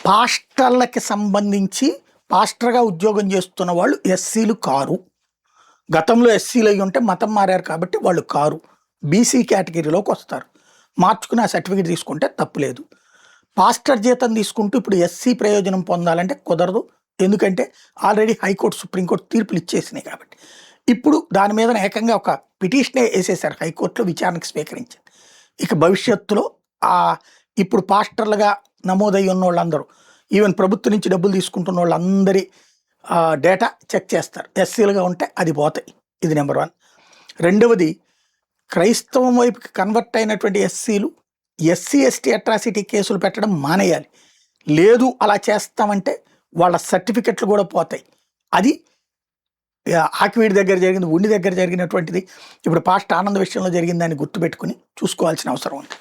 పాస్టర్లకి సంబంధించి పాస్టర్గా ఉద్యోగం చేస్తున్న వాళ్ళు ఎస్సీలు కారు. గతంలో ఎస్సీలు అయ్యి ఉంటే మతం మారారు కాబట్టి వాళ్ళు కారు, బీసీ కేటగిరీలోకి వస్తారు. మార్చుకుని ఆ సర్టిఫికేట్ తీసుకుంటే తప్పులేదు. పాస్టర్ జీతం తీసుకుంటూ ఇప్పుడు ఎస్సీ ప్రయోజనం పొందాలంటే కుదరదు. ఎందుకంటే ఆల్రెడీ హైకోర్టు సుప్రీంకోర్టు తీర్పులు ఇచ్చేసినాయి కాబట్టి. ఇప్పుడు దాని మీద ఏకంగా ఒక పిటిషనే వేసేశారు హైకోర్టులో, విచారణకు స్వీకరించింది. ఇక భవిష్యత్తులో ఇప్పుడు పాస్టర్లుగా నమోదయ్యి ఉన్న వాళ్ళందరూ, ఈవెన్ ప్రభుత్వం నుంచి డబ్బులు తీసుకుంటున్న వాళ్ళందరి డేటా చెక్ చేస్తారు. ఎస్సీలుగా ఉంటే అది పోతాయి. ఇది నెంబర్ 1. రెండవది, క్రైస్తవం వైపుకి కన్వర్ట్ అయినటువంటి ఎస్సీలు ఎస్సీ ఎస్టీ అట్రాసిటీ కేసులు పెట్టడం మానేయాలి. లేదు అలా చేస్తామంటే వాళ్ళ సర్టిఫికెట్లు కూడా పోతాయి. అది ఆకివీడి దగ్గర జరిగింది, ఉండి దగ్గర జరిగినటువంటిది ఇప్పుడు పాస్ట్ ఆనంద్ విషయంలో జరిగిందని గుర్తుపెట్టుకుని చూసుకోవాల్సిన అవసరం ఉంది.